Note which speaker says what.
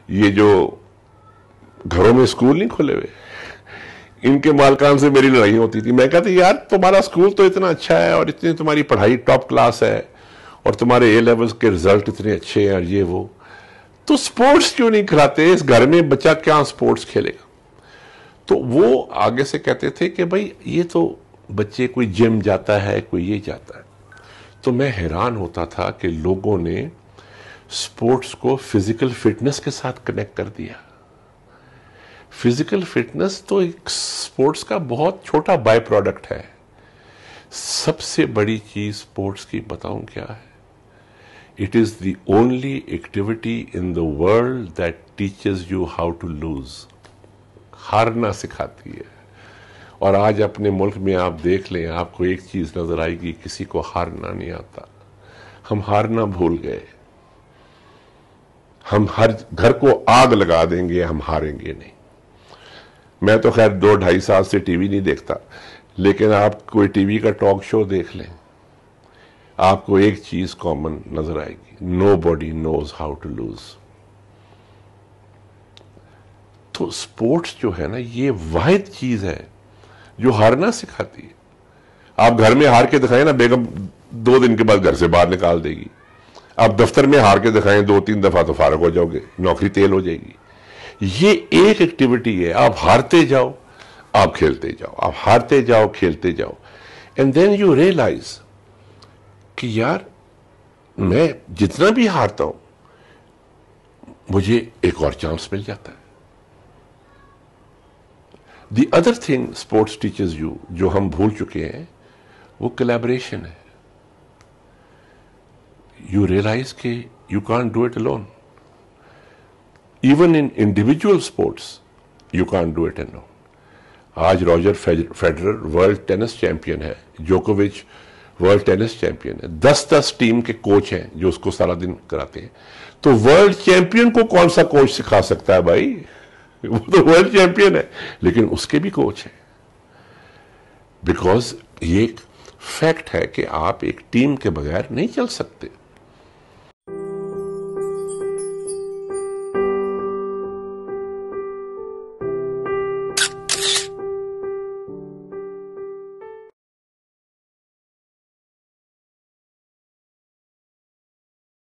Speaker 1: یہ جو گھروں میں اسکول نہیں کھلے ہوئے، ان کے مالکان سے میری لڑائی ہوتی تھی. میں کہتا یار تمہارا اسکول تو اتنا اچھا ہے اور اتنی تمہاری پڑھائی ٹاپ کلاس ہے اور تمہارے اے لیولز کے رزلٹ اتنے اچھے ہیں اور یہ وہ، تو سپورٹس کیوں نہیں کھلاتے؟ اس گھر میں بچہ کیا سپورٹس کھیلے گا؟ تو وہ آگے سے کہتے تھے کہ بھائی یہ تو بچے کوئی جم جاتا ہے، کوئی یہ جاتا ہے. تو میں حیران ہوتا تھا کہ لوگوں نے سپورٹس کو فزیکل فٹنس کے ساتھ کنیکٹ کر دیا. فزیکل فٹنس تو ایک سپورٹس کا بہت چھوٹا بائی پروڈکٹ ہے. سب سے بڑی چیز سپورٹس کی بتاؤں کیا ہے؟ It is the only activity in the world that teaches you how to lose. ہارنا سکھاتی ہے. اور آج اپنے ملک میں آپ دیکھ لیں، آپ کو ایک چیز نظر آئے گی، کسی کو ہارنا نہیں آتا. ہم ہارنا بھول گئے. ہم ہر گھر کو آگ لگا دیں گے، ہم ہاریں گے نہیں. میں تو خیر 2-2.5 سال سے ٹی وی نہیں دیکھتا، لیکن آپ کوئی ٹی وی کا ٹاک شو دیکھ لیں، آپ کو ایک چیز کامن نظر آئے گی: nobody knows how to lose. تو سپورٹس جو ہے نا، یہ واحد چیز ہے جو ہارنا سکھاتی ہے. آپ گھر میں ہار کے دکھائیں نا، بیگم 2 دن کے بعد گھر سے باہر نکال دے گی. آپ دفتر میں ہار کے دکھائیں 2-3 دفعہ تو فارغ ہو جاؤ گے، نوکری تیل ہو جائے گی. یہ ایک ایکٹیویٹی ہے، آپ ہارتے جاؤ، آپ کھیلتے جاؤ، آپ ہارتے جاؤ، کھیلتے جاؤ. اینڈ دین یو ریئلائز کہ یار میں جتنا بھی ہارتا ہوں مجھے ایک اور چانس مل جاتا ہے. The other thing sports teachers you, جو ہم بھول چکے ہیں، وہ کولیبریشن ہے. یو ریئلائز کہ you can't do it alone. Even in individual sports you can't do it alone. آج Roger Federer world tennis champion ہے، جوکووچ ورلڈ ٹینس چیمپئن ہے. 10 ٹیم کے کوچ ہیں جو اس کو سارا دن کراتے ہیں. تو ورلڈ چیمپئن کو کون سا کوچ سکھا سکتا ہے بھائی؟ وہ تو ورلڈ چیمپئن ہے، لیکن اس کے بھی کوچ ہیں. بیکاز یہ ایک فیکٹ ہے کہ آپ ایک ٹیم کے بغیر نہیں چل سکتے.